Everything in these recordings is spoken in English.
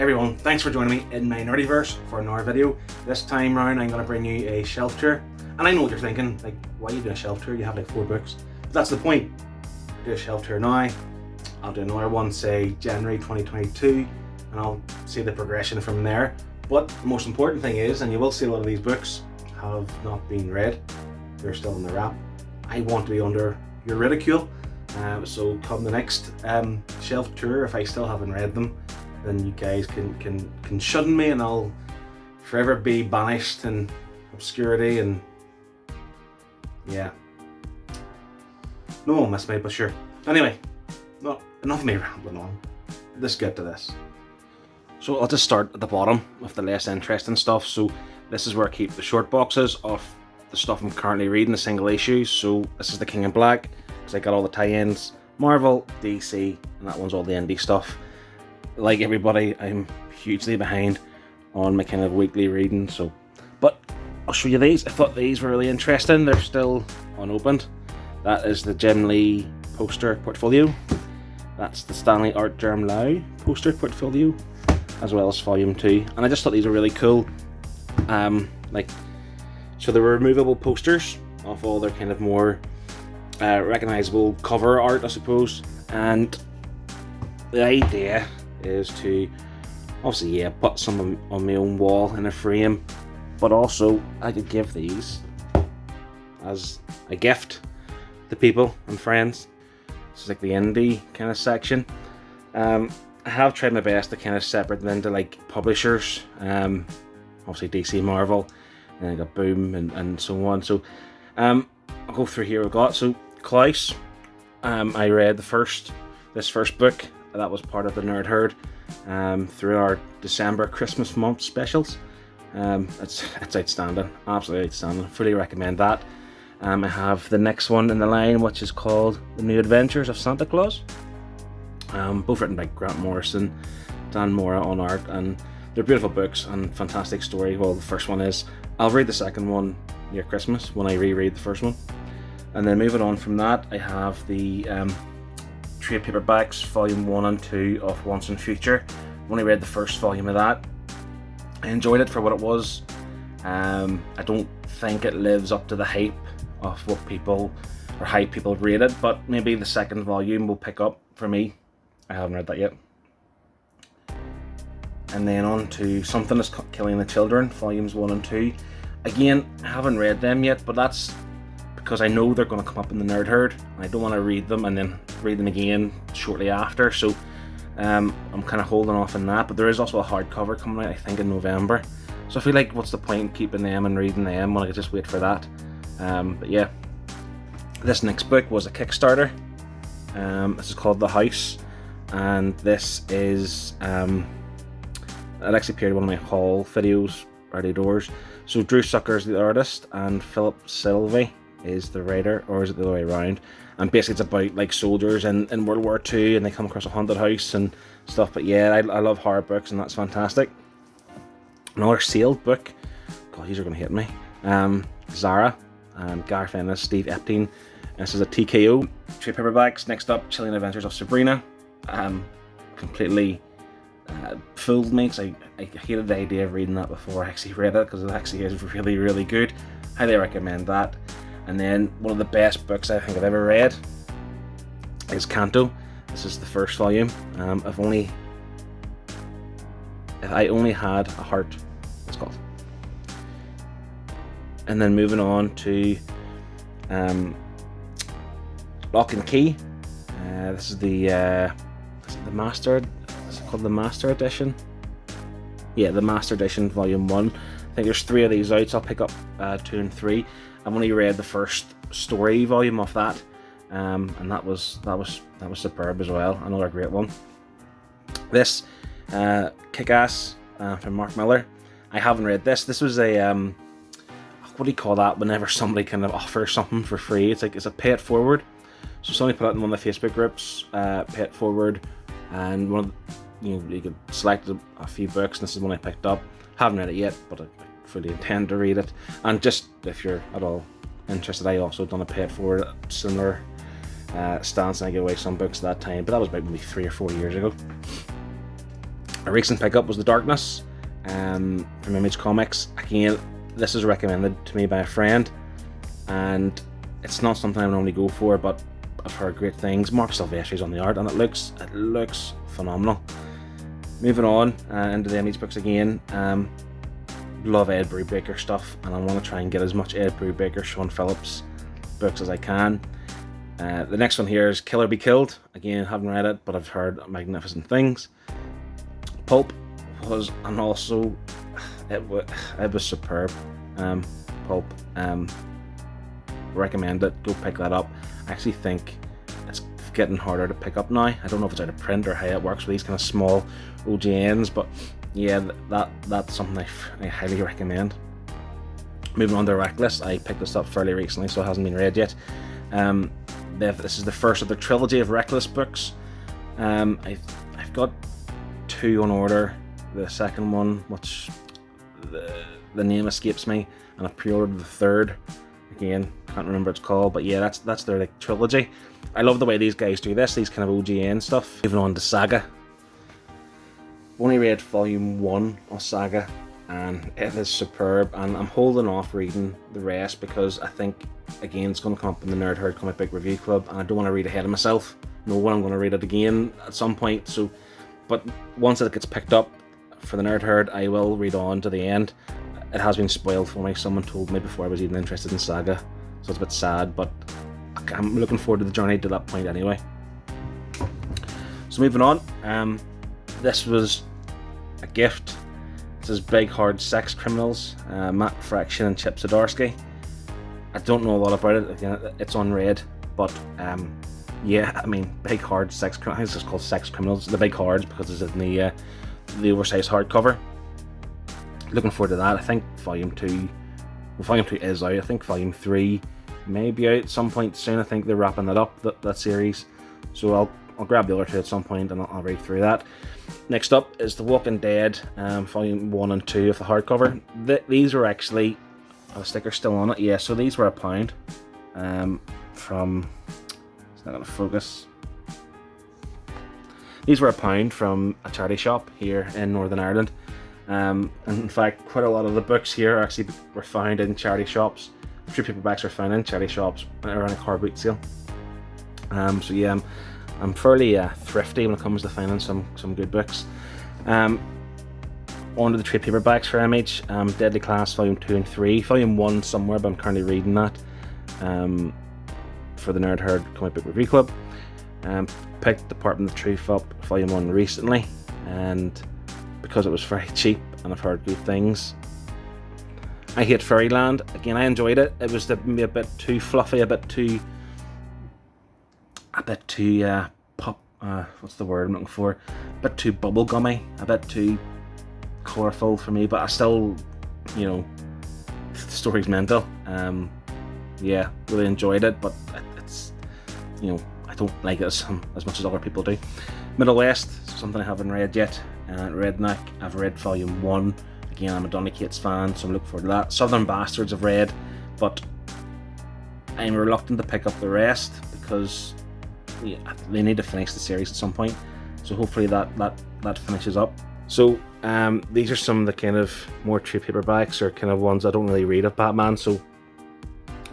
Hey everyone, thanks for joining me in my Nerdyverse for another video. This time round I'm going to bring you a shelf tour. And I know what you're thinking, like, why are you doing a shelf tour? You have like 4 books. But that's the point. Do a shelf tour now, I'll do another one say January 2022 and I'll see the progression from there. But the most important thing is, and you will see a lot of these books have not been read, they're still in the wrap. I want to be under your ridicule, so come the next shelf tour, if I still haven't read them, then you guys can shun me and I'll forever be banished in obscurity, and yeah, no one will miss me, but sure. Anyway, not enough of me rambling on. Let's get to this. So I'll just start at the bottom with the less interesting stuff. So this is where I keep the short boxes of the stuff I'm currently reading, the single issues. So this is the King in Black, because I got all the tie-ins, Marvel, DC, and that one's all the indie stuff. Like everybody, I'm hugely behind on my kind of weekly reading, so, but I'll show you these. I thought these were really interesting. They're still unopened. That is the Jim Lee poster portfolio. That's the Stanley Art Germ Lau poster portfolio, as well as volume 2. And I just thought these were really cool. So they were removable posters of all their kind of more recognizable cover art, I suppose. And the idea is to obviously, put some on my own wall in a frame, but also I could give these as a gift to people and friends. This is like the indie kind of section. I have tried my best to kind of separate them into like publishers, obviously DC, Marvel, and then I got Boom and so on. So I'll go through here. We've got, so Klaus, I read this first book that was part of the Nerd Herd through our December Christmas month specials. It's outstanding, absolutely outstanding. Fully recommend that. I have the next one in the line, which is called The New Adventures of Santa Claus. Both written by Grant Morrison, Dan Mora on art, and they're beautiful books and fantastic story. Well, the first one is. I'll read the second one near Christmas when I reread the first one. And then moving on from that, I have the trade paperbacks, volume 1 and 2 of Once and Future. I've only read the first volume of that. I enjoyed it for what it was. I don't think it lives up to the hype of what people rate it, but maybe the second volume will pick up for me. I haven't read that yet. And then on to Something is Killing the Children, volumes 1 and 2. Again, I haven't read them yet, but that's because I know they're going to come up in the Nerd Herd. I don't want to read them and then read them again shortly after, so I'm kind of holding off on that. But there is also a hardcover coming out, I think, in November. So I feel like, what's the point in keeping them and reading them when I could just wait for that? But yeah, this next book was a Kickstarter. This is called The House, and this is it actually appeared in one of my haul videos early doors. So Drew Sucker's the artist and Philip Sylvie is the writer, or is it the other way around? And basically it's about like soldiers in World War II, and they come across a haunted house and stuff. But yeah, I love horror books, and that's fantastic. Another sealed book. God, these are going to hit me. Zara, Garth Ennis, Steve Epstein. This is a TKO. Trade paperbacks. Next up, Chilling Adventures of Sabrina. Completely fooled me, because I hated the idea of reading that before I actually read it, because it actually is really, really good. Highly recommend that. And then one of the best books I think I've ever read is Canto. This is the first volume. If I Only Had a Heart, it's called. And then moving on to Lock and Key. This is the Master. Is it called the Master Edition? Yeah, the Master Edition, Volume 1. I think there's 3 of these out, so I'll pick up 2 and 3. I've only read the first story volume of that, and that was superb as well. Another great one. This Kick-Ass from Mark Miller. I haven't read this. This was a what do you call that? Whenever somebody kind of offers something for free, it's a pay it forward. So somebody put it in one of the Facebook groups, pay it forward, and one of you could select a few books, and this is one I picked up. Haven't read it yet, but I fully intend to read it. And just if you're at all interested, I also done a pay it forward similar stance, and I gave away some books at that time, but that was about maybe 3 or 4 years ago. A recent pickup was The Darkness from Image Comics. Again, this is recommended to me by a friend, and it's not something I normally go for, but I've heard great things. Mark Silvestri's on the art, and it looks phenomenal. Moving on into the Image books again. Love Ed Brubaker stuff, and I want to try and get as much Ed Brubaker, Sean Phillips books as I can. The next one here is Kill or Be Killed. Again, haven't read it, but I've heard magnificent things. Pulp was, and also it was superb. Pulp, recommend it. Go pick that up. I actually think it's getting harder to pick up now. I don't know if it's out of print or how it works with these kind of small OGNs, but yeah, that's something I highly recommend. Moving on to Reckless, I picked this up fairly recently, so it hasn't been read yet. This is the first of the trilogy of Reckless books. I've got 2 on order. The second one, which the name escapes me, and I've pre-ordered the third. Again, can't remember what it's called, but yeah, that's their like trilogy. I love the way these guys do this, these kind of OGN stuff. Moving on to Saga. Only read volume 1 of Saga, and it is superb, and I'm holding off reading the rest because I think, again, it's going to come up in the Nerd Herd Comic Book Review Club, and I don't want to read ahead of myself. Know when I'm going to read it again at some point. So, but once it gets picked up for the Nerd Herd, I will read on to the end. It has been spoiled for me. Someone told me before I was even interested in Saga, so it's a bit sad, but I'm looking forward to the journey to that point anyway. So moving on, this was a gift. This is Big Hard Sex Criminals, Matt Fraction and Chip Zdarsky. I don't know a lot about it. Again, it's unread, but yeah, I mean, Big Hard Sex Criminals. I think it's just called Sex Criminals. The Big Hards because it's in the oversized hardcover. Looking forward to that. I think Volume 2 is out. I think Volume 3 may be out at some point soon. I think they're wrapping that up, that series. So I'll grab the other 2 at some point and I'll read through that. Next up is The Walking Dead, Volume 1 and 2 of the hardcover. These are actually, the sticker's still on it, yeah, so these were £1 from, it's not going to focus. These were £1 from a charity shop here in Northern Ireland. And in fact, quite a lot of the books here actually were found in charity shops. True paperbacks were found in charity shops around a car boot sale. So yeah, I'm fairly thrifty when it comes to finding some good books. On to the trade paperbacks for Image. Deadly Class Volume 2 and 3. Volume 1 somewhere, but I'm currently reading that for the Nerd Herd Comic Book Review Club. Picked Department of Truth up Volume 1 recently, and because it was very cheap and I've heard good things. I Hate Fairyland. Again, I enjoyed it. It was maybe a bit too fluffy, a bit too pop. What's the word I'm looking for? A bit too bubblegummy, a bit too colourful for me. But I still, the story's mental. Yeah, really enjoyed it, but it's, I don't like it as much as other people do. Middle West, something I haven't read yet. Redneck, I've read Volume 1. Again, I'm a Donny Cates fan, so I'm looking forward to that. Southern Bastards I've read, but I'm reluctant to pick up the rest because they need to finish the series at some point. So hopefully that finishes up. So these are some of the kind of more true paperbacks or kind of ones I don't really read of Batman. So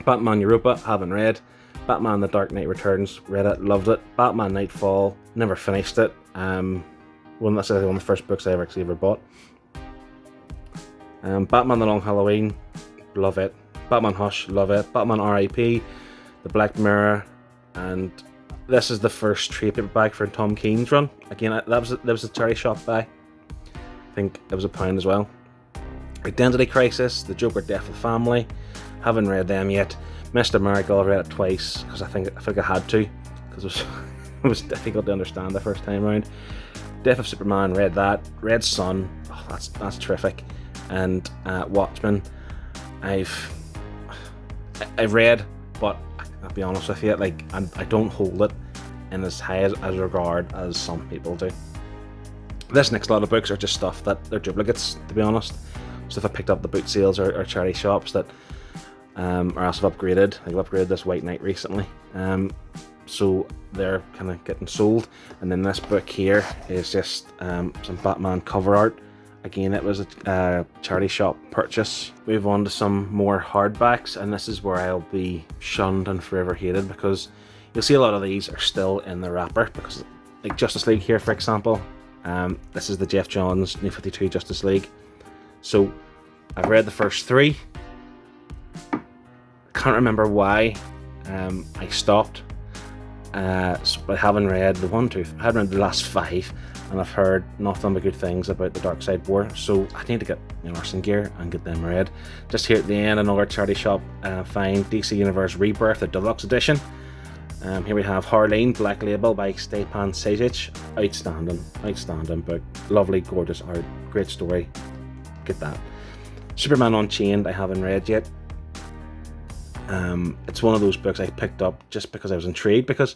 Batman Europa, haven't read. Batman The Dark Knight Returns, read it, loved it. Batman Nightfall, never finished it. That's one of the first books I ever bought. Batman The Long Halloween, love it. Batman Hush, love it. Batman R.I.P., The Black Mirror, and this is the first trade paperback for Tom Keen's run. Again, that was a charity shop buy. I think it was £1 as well. Identity Crisis, The Joker Death of the Family, haven't read them yet. Mr. Miracle, I read it twice because I think I had to, because it was difficult to understand the first time around. Death of Superman, read that. Red Sun, oh, that's terrific. And Watchmen, I've read, but I'll be honest with you, I don't hold it in as high as regard as some people do. This next lot of books are just stuff that they're duplicates, to be honest. So if I picked up the boot sales or charity shops that are also upgraded. I've upgraded this White Knight recently. so they're kind of getting sold. And then this book here is just some Batman cover art. Again, it was a charity shop purchase. Move on to some more hardbacks, and this is where I'll be shunned and forever hated, because you'll see a lot of these are still in the wrapper, because like Justice League here, for example, this is the Jeff Johns New 52 Justice League. So I've read the first 3. Can't remember why I stopped. So I haven't read the I haven't read the last 5, and I've heard nothing but good things about the Dark Side War. So I need to get Arson gear and get them read. Just here at the end, another charity shop find, DC Universe Rebirth, the Deluxe Edition. Here we have Harleen, Black Label by Stepan Sajic. Outstanding book. Lovely, gorgeous art, great story. Get that. Superman Unchained I haven't read yet. It's one of those books I picked up just because I was intrigued, because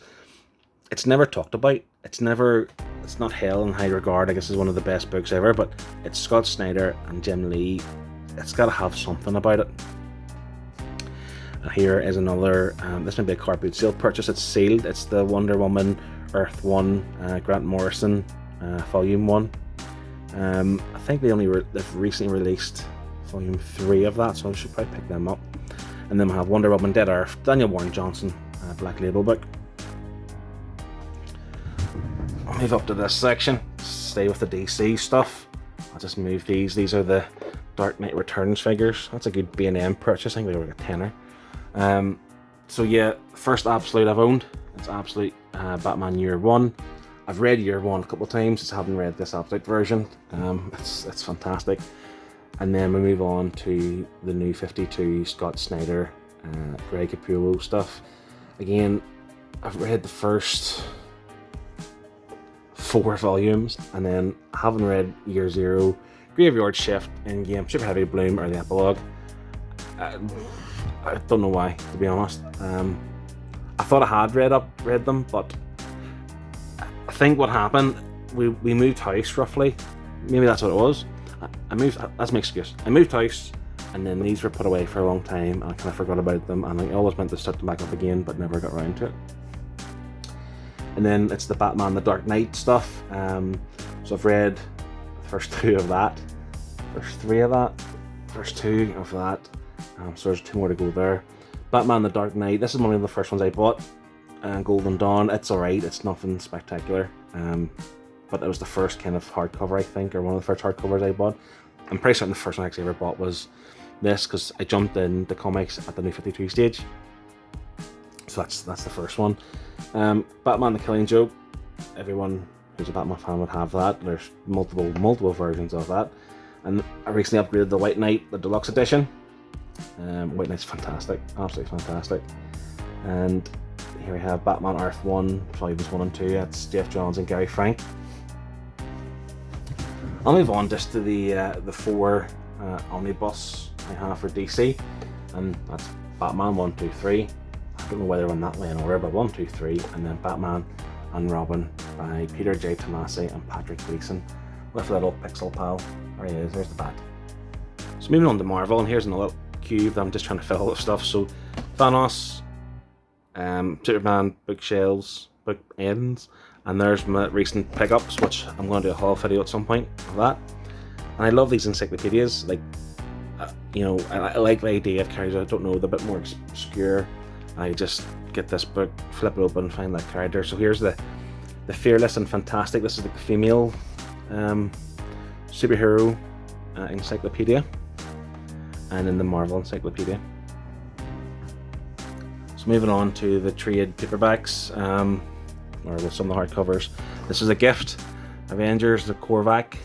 it's never talked about. It's not held in high regard. I guess it's one of the best books ever, but it's Scott Snyder and Jim Lee. It's got to have something about it. Here is another, this might be a cardboard seal purchase. It's sealed. It's the Wonder Woman Earth 1 Grant Morrison Volume 1. I think they've recently released Volume 3 of that, so I should probably pick them up. And then we have Wonder Woman Dead Earth, Daniel Warren Johnson, Black Label book. I'll move up to this section, stay with the DC stuff. I'll just move these. These are the Dark Knight Returns figures. That's a good B&M purchase. I think they were like a tenner. So yeah, first Absolute I've owned. It's Absolute Batman Year 1. I've read Year 1 a couple of times, just haven't read this Absolute version. It's fantastic. And then we move on to the New 52 Scott Snyder, Greg Capullo stuff. Again, I've read the first 4 volumes, and then I haven't read Year 0, Graveyard Shift, Endgame, Super Heavy Bloom, or the epilogue. I don't know why, to be honest. I thought I had read them, but I think what happened, we moved house roughly. Maybe that's what it was. That's my excuse. I moved house, and then these were put away for a long time, and I kind of forgot about them, and I always meant to start them back up again, but never got around to it. And then it's the Batman The Dark Knight stuff. So I've read the first 2 of that, first 3 of that, first 2 of that. So there's 2 more to go there. Batman The Dark Knight, this is one of the first ones I bought. Golden Dawn, it's alright, it's nothing spectacular. But it was the first kind of hardcover, I think, or one of the first hardcovers I bought. I'm pretty certain the first one I actually ever bought was this, because I jumped into comics at the New 52 stage. So that's the first one. Batman The Killing Joke, everyone who's a Batman fan would have that. There's multiple versions of that. And I recently upgraded the White Knight, the Deluxe Edition. White Knight's fantastic, absolutely fantastic. And here we have Batman Earth 1, Volumes 1 and 2. That's Jeff Johns and Gary Frank. I'll move on just to the 4 Omnibus I have for DC, and that's Batman 1, 2, 3. I don't know whether they're in that way in order, but 1, 2, 3, and then Batman and Robin by Peter J. Tomasi and Patrick Gleason with a little pixel pal. There he is, there's the back. So moving on to Marvel, and here's another cube that I'm just trying to fill all the stuff. So Thanos, Superman bookshelves, book ends, and there's my recent pickups, which I'm going to do a haul video at some point of that. And I love these encyclopedias, like, I like the idea of characters I don't know, they're a bit more obscure. I just get this book, flip it open, find that character. So here's the Fearless and Fantastic. This is like the female superhero encyclopedia, and then the Marvel encyclopedia. So moving on to the trade paperbacks, or with some of the hardcovers. This is a gift. Avengers, the Korvac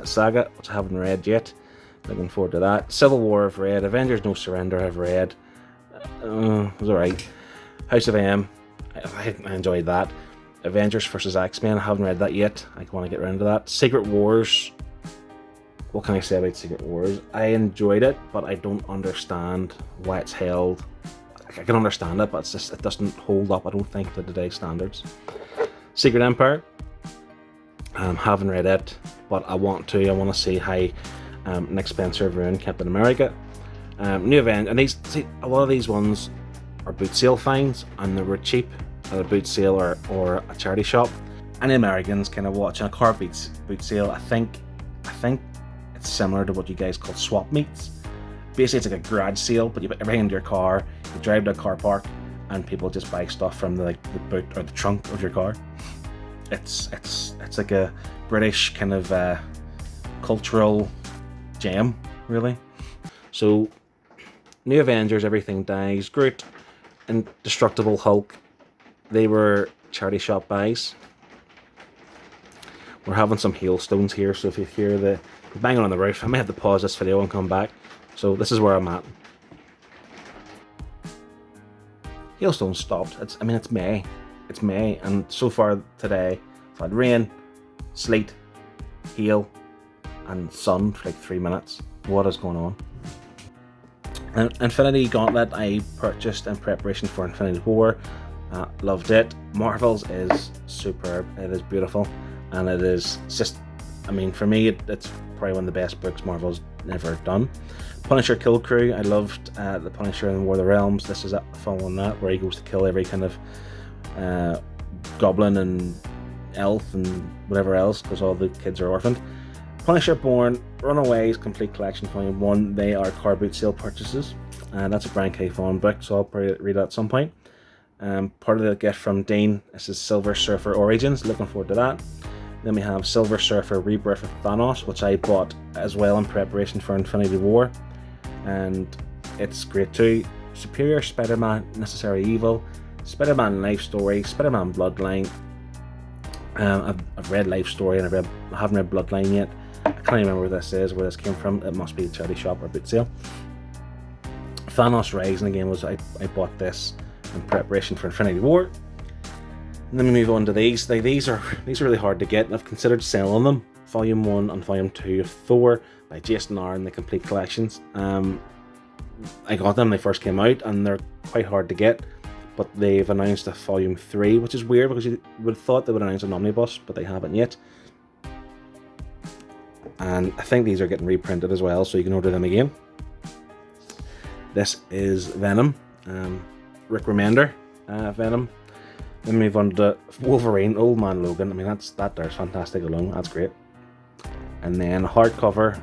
saga, which I haven't read yet. Looking forward to that. Civil War I've read. Avengers No Surrender I've read. It was alright. House of M, I enjoyed that. Avengers vs. X-Men, I haven't read that yet. I want to get around to that. Secret Wars. What can I say about Secret Wars? I enjoyed it, but I don't understand why it's held. I can understand it, but it's just, it doesn't hold up, I don't think, to today's standards. Secret Empire. Haven't read it, but I want to. I want to see how Nick Spencer ruined Captain America. New Event, and a lot of these ones are boot sale finds, and they were cheap. at a boot sale or a charity shop. Any Americans kind of watching a car boot sale, I think it's similar to what you guys call swap meets. Basically, it's like a garage sale, but you put everything into your car, you drive to a car park, and people just buy stuff from the boot or the trunk of your car. It's like a British kind of cultural gem, really. So, New Avengers, Everything Dies, Groot, Indestructible Hulk, they were charity shop buys. We're having some hailstones here, so if you hear the banging on the roof, I may have to pause this video and come back. So this is where I'm at. Hailstones stopped. It's May. It's May, and so far today, I've had rain, sleet, hail, and sun for like 3 minutes. What is going on? Infinity Gauntlet I purchased in preparation for Infinity War. Loved it. Marvel's is superb. It is beautiful. And it is just, for me, it's probably one of the best books Marvel's ever done. Punisher Kill Crew, I loved the Punisher in War of the Realms. This is following that, where he goes to kill every kind of goblin and elf and whatever else, because all the kids are orphaned. Punisher Born, Runaways, Complete Collection, Volume 1, they are car boot sale purchases. And that's a Brian K. Vaughan book, so I'll probably read that at some point. Part of the gift from Dean, this is Silver Surfer Origins, looking forward to that. Then we have Silver Surfer Rebirth of Thanos, which I bought as well in preparation for Infinity War. And it's great too. Superior Spider-Man, Necessary Evil, Spider-Man Life Story, Spider-Man Bloodline. I've read Life Story and I haven't read Bloodline yet. I can't remember where this is, where this came from. It must be a charity shop or boot sale. Thanos Rising again was I bought this in preparation for Infinity War. And then we move on to these. These are really hard to get, and I've considered selling them. Volume 1 and Volume 2 of Thor by Jason Aaron, the complete collections. I got them when they first came out, and they're quite hard to get. But they've announced a Volume 3, which is weird because you would have thought they would announce an Omnibus, but they haven't yet. And I think these are getting reprinted as well, so you can order them again. This is Venom, Rick Remender, Venom. Then we move on to Wolverine, Old Man Logan. That there's fantastic alone. That's great. And then hardcover,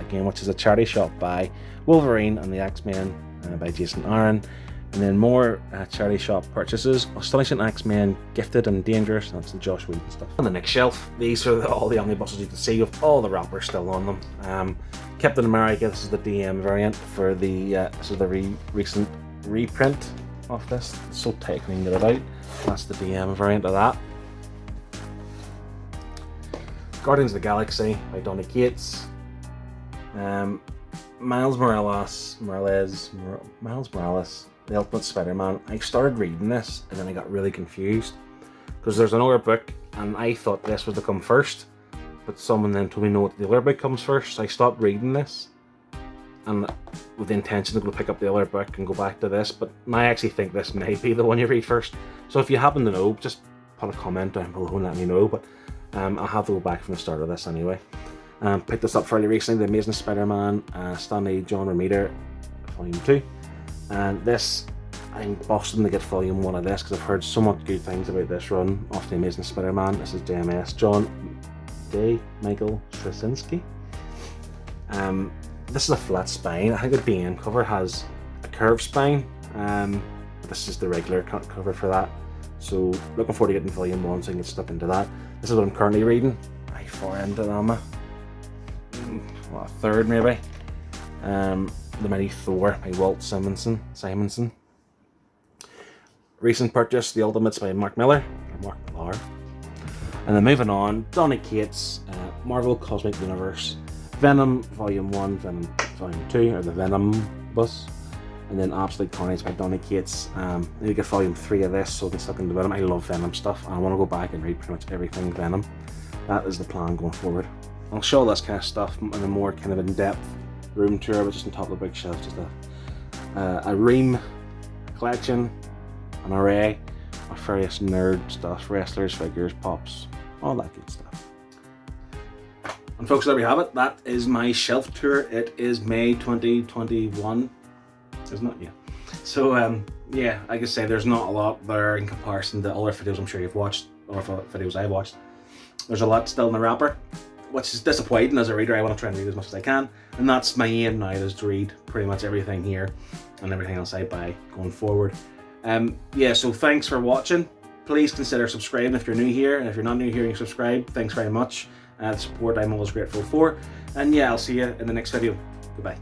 again, which is a charity shop by Wolverine and the X-Men by Jason Aaron. And then more charity shop purchases. Astonishing X-Men, Gifted and Dangerous. That's the Josh Whedon stuff. On the next shelf, these are all the omnibuses you can see with all the wrappers still on them. Captain America, this is the DM variant for the this is the recent reprint of this. It's so tight, I can get it out. That's the DM variant of that. Guardians of the Galaxy by Donny Cates. Miles Morales, The Ultimate Spider-Man. I started reading this and then I got really confused because there's another book and I thought this was to come first, but someone then told me no, the other book comes first, so I stopped reading this and with the intention of going to pick up the other book and go back to this, but I actually think this may be the one you read first. So if you happen to know, just put a comment down below and let me know, but I'll have to go back from the start of this anyway. Picked this up fairly recently, The Amazing Spider-Man, Stanley John Romita, Volume 2. And this, I'm busting to get Volume 1 of this because I've heard so much good things about this run of The Amazing Spider-Man. This is JMS, Michael Straczynski. This is a flat spine. I think the BM cover has a curved spine. This is the regular cover for that. So looking forward to getting Volume 1 so I can get stuck into that. This is what I'm currently reading. I'm far into them. A third maybe. The Mighty Thor by Walt Simonson. Recent purchase, The Ultimates by Mark Millar. And then moving on, Donny Cates, Marvel Cosmic Universe, Venom Volume 1, Venom Volume 2, or the Venom Bus. And then Absolute Carnage by Donny Cates. I need to get Volume 3 of this so I can stuck into Venom. I love Venom stuff and I want to go back and read pretty much everything Venom. That is the plan going forward. I'll show this kind of stuff in a more kind of in-depth room tour, but just on top of the bookshelf, just a ream collection, an array of various nerd stuff, wrestlers, figures, pops, all that good stuff. And folks, there we have it. That is my shelf tour. It is May 2021, isn't it? Yeah. So yeah, like I say, there's not a lot there in comparison to other videos I'm sure you've watched, or videos I've watched. There's a lot still in the wrapper, which is disappointing. As a reader, I want to try and read as much as I can, and that's my aim now, is to read pretty much everything here and everything else I buy going forward. Yeah, so thanks for watching. Please consider subscribing if you're new here, and if you're not new here and you subscribe, thanks very much. The support I'm always grateful for. And yeah, I'll see you in the next video. Goodbye.